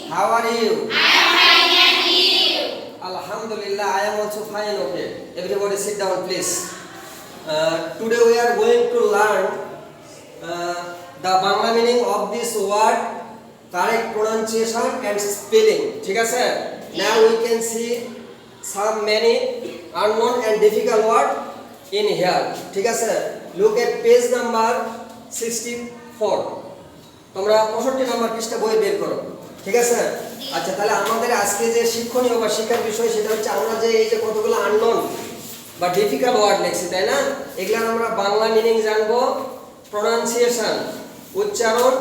How are you? I am fine and you? Alhamdulillah, I am also fine. Okay. Everybody sit down, please. Today we are going to learn the Bangla meaning of this word, correct pronunciation and spelling. ঠিক আছে? Now we can see some many unknown and difficult word in here. ঠিক আছে? Look at page number 64. তোমরা 65 নম্বর পৃষ্ঠা বই বের করো। ঠিক আছে? আচ্ছা, তাহলে আমাদের আজকে যে শিক্ষণীয় বা শিক্ষার বিষয় সেটা হচ্ছে আমরা যে এই যে কতগুলো আননোন বা ডিফিকাল্ট ওয়ার্ড লিখছি, তাই না? এগুলার আমরা বাংলা মিনিং জানবো, প্রনাউন্সিয়েশন উচ্চারণ,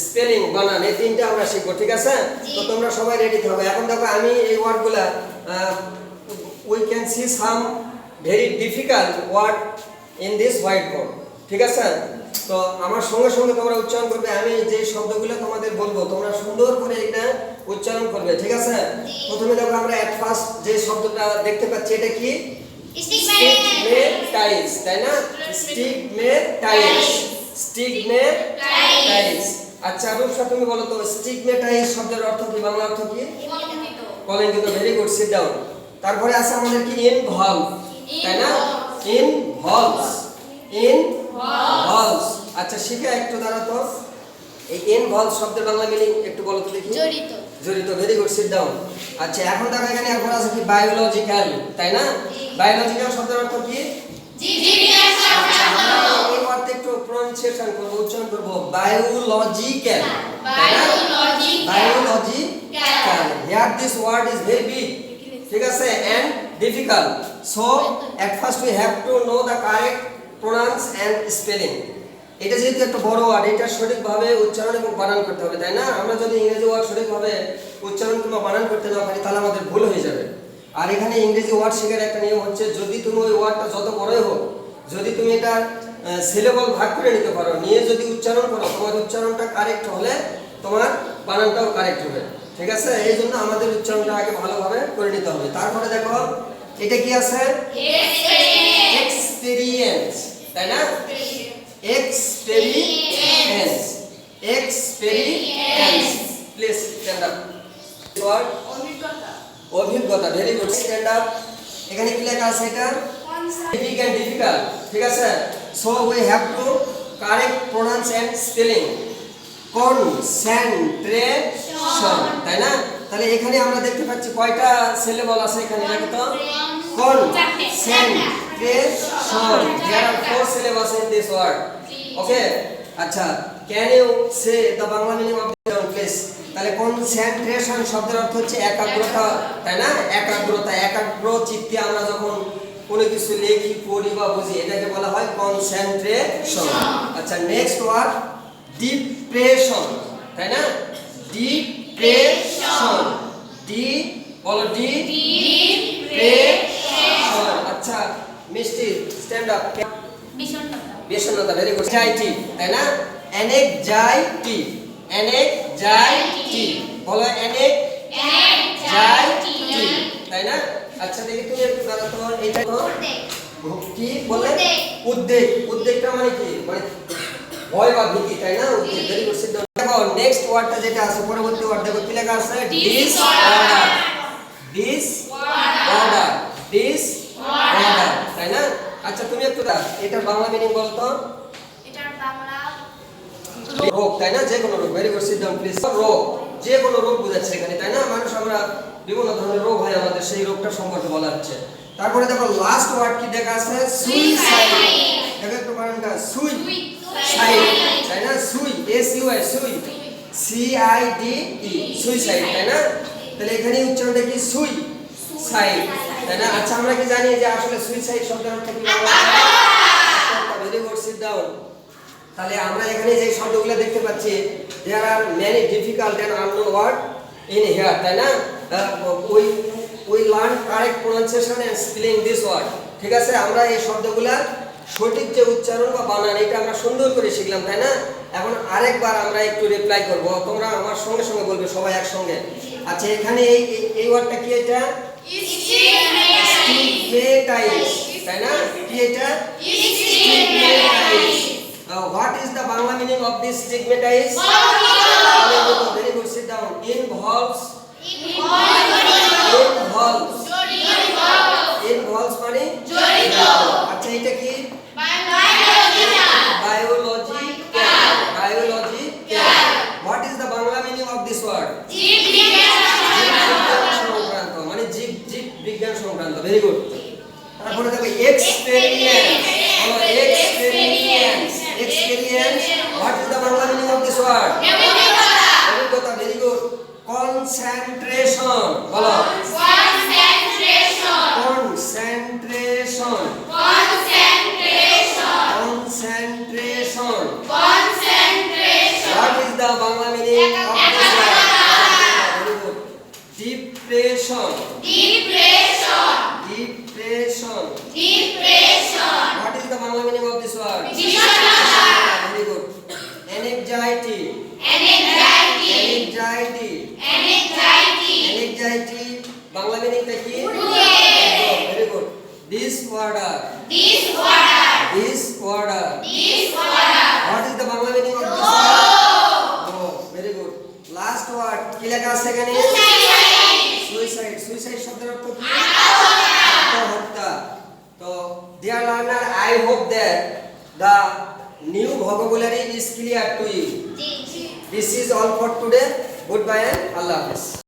স্পেলিং বানান, এই তিনটা আমরা শিখবো। ঠিক আছে? তো তোমরা সবাই রেডি থাকো। এখন দেখো আমি এই ওয়ার্ডগুলা we can see some very difficult word in this white board. ঠিক আছে? তো আমার সঙ্গে সঙ্গে তোমরা উচ্চারণ করবে, আমি যে শব্দগুলো তোমাদের বলবো তোমরা সুন্দর করে এটা উচ্চারণ করবে। ঠিক আছে? প্রথমে দেখো আমরা এট ফার্স্ট যে শব্দটা দেখতে পাচ্ছি এটা কি? স্টিগমেটাইজ, তাই না? Stigmatise, stigmatise. আচ্ছা রূপসা, তুমি বলো তো স্টিগমেটাইজ শব্দের অর্থ কি, বাংলা অর্থ কি? কলঙ্কিত। Very good, sit down. তারপরে আছে আমাদের কি? ইনভলভ, তাই না? Involves, involves. আচ্ছা শিখে একটু দাঁড়া তো, এই ইনভলভ শব্দের বাংলা মিনিং একটু বলো তো দেখি। জড়িত। জড়িত, ভেরি গুড, সিট ডাউন। আচ্ছা এখন দেখো এখানে এখন আছে কি? বায়োলজিক্যাল, তাই না? বায়োলজিক্যাল শব্দের অর্থ কি? জীববিজ্ঞান শব্দ। এই ওয়ার্ডটা একটু প্রনাউন্সিয়েশন করব, উচ্চারণ করব, biological, biological. Here this word is very big, ঠিক আছে, and difficult. So at first we have to know the correct pronounce and spelling. এটা যেহেতু একটা বড় ওয়ার্ড, এটা সঠিকভাবে উচ্চারণ এবং বানান করতে হবে, তাই না? আমরা যদি ইংরেজি ওয়ার্ড সঠিকভাবে উচ্চারণ কিংবা বানান করতে না পারি তাহলে আমাদের ভুল হয়ে যাবে। আর এখানে ইংরেজি ওয়ার্ড শেখার একটা নিয়ম হচ্ছে, যদি তুমি ওই ওয়ার্ডটা যত বড়ই হোক, যদি তুমি এটা সিলেবল ভাগ করে নিতে পারো, নিয়ে যদি উচ্চারণ করো, তোমার উচ্চারণটা কারেক্ট হলে তোমার বানানটাও কারেক্ট হবে। ঠিক আছে? এই জন্য আমাদের উচ্চারণটা আগে ভালোভাবে করে নিতে হবে। তারপরে দেখো এটা কি আছে? এক্সপেরিয়েন্স, তাই না? Experience, experience. Please stand up. Word অভিজ্ঞতা, ভেরি গুড, স্ট্যান্ড আপ। এখানে কি লেখা আছে? এটা ডিফিকাল্ট, ঠিক আছে? So we have to correct pronounce and spelling, concentration, তাই না? তাহলে এখানে আমরা দেখতে পাচ্ছি কয়টা সিলেবল আছে এখানে, দেখো তো। Concentration, there are 4 syllables in this word. Okay? আচ্ছা, can you say the Bangla meaning of this word please? তাহলে কনসেন্ট্রেশন শব্দের অর্থ হচ্ছে একাগ্রতা, তাই না? একাগ্রতা, একাগ্র চিত্তে আমরা যখন কোনো কিছু লেখি, পড়ি বা বুঝি, এটাকে বলা হয় কনসেন্ট্রেশন। আচ্ছা নেক্সট ওয়ার্ড ডিপ্রেশন, তাই না? ডিপ্রেশন, ডি বলো, ডিপ্রেশন। আচ্ছা মিষ্টি, স্ট্যান্ড আপ। বিষণ্ণতা, ভেরি গুড। অ্যাংজাইটি, তাই না? অ্যাংজাইটি, অ্যাংজাইটি বলো, অ্যাংজাইটি, তাই না? আচ্ছা দেখি তুমি একটু দাঁড়াও তো, এটা কি বলে? উদ্বেগ। উদ্বেগটা মানে কি? মানে ভয় বা ভীতি, তাই না? উদ্বেগ, ভেরি গুড। দেখো নেক্সট ওয়ার্ডটা যেটা আছে, পরবর্তী ওয়ার্ড দেখো কি লেখা আছে? ডিসঅর্ডার, ডিসঅর্ডার, ডিসঅর্ডার, তাই না? আচ্ছা তুমি একটু এটার বাংলা মিনিং বলো তো। এটার বাংলা রোগ, তাই না? যে কোনো রোগ, very good, sit down please. রোগ, যে কোনো রোগ বোঝাচ্ছে এখানে, তাই না? মানুষ, আমরা বিভিন্ন ধরনের রোগ হয় আমাদের, সেই রোগটা সম্পর্কে বলা হচ্ছে। তারপরে দেখো লাস্ট ওয়ার্ড কি দেখা আছে? সুইসাইড। দেখো একটু বানানটা, সুইসাইড, তাই না? Sui, S U I, sui, C I D E, suicide, তাই না? তাহলে এখানে উচ্চারণটা কি? সুইসাইড, তাই না? আচ্ছা আমরা কি জানি যে আসলে সুইসাইড শব্দের অর্থ কি? Very good, sit down. তাহলে আমরা এখানে যে শব্দগুলো দেখতে পাচ্ছি, there are many difficult and unknown word in here, তাই না? we learn correct pronunciation and spelling this word. ঠিক আছে? আমরা এই শব্দগুলা সঠিক যে উচ্চারণ বা বানান, এটা আমরা সুন্দর করে শিখলাম, তাই না? এখন আরেকবার আমরা একটু রিপ্লাই করব, তোমরা আমার সঙ্গে সঙ্গে বলবে সবাই একসঙ্গে। আচ্ছা এখানে এই ওয়ার্ডটা কি? এটা স্টিগমেটাইজ, তাই না? কি এটা? Stigmatise. What is the Bangla meaning of this stigmatize? Very good, sit down. Involves. Involves. Involves মানে আচ্ছা এটা কি biology biology what is the Bangla meaning of this word সংক্রান্ত মানে জীব জীব বিজ্ঞান সংক্রান্ত ভেরি গুড তারপরে দেখো experience experience experience what is the Bangla meaning of this word অভিজ্ঞতা ভেরি গুড কনসেন্ট্রেশন বলো concentration what is the Bangla meaning of this word very good depression what is the Bangla meaning of this word very good anxiety Bangla meaning টা কি very good disorder what is the Bangla meaning of this word oh very good last word কি লেখা আছে এখানে suicide শব্দের অর্থ কি আত্মহত্যা তো dear learner I hope that the new vocabulary is clear to you this is all for today goodbye and Allah Hafiz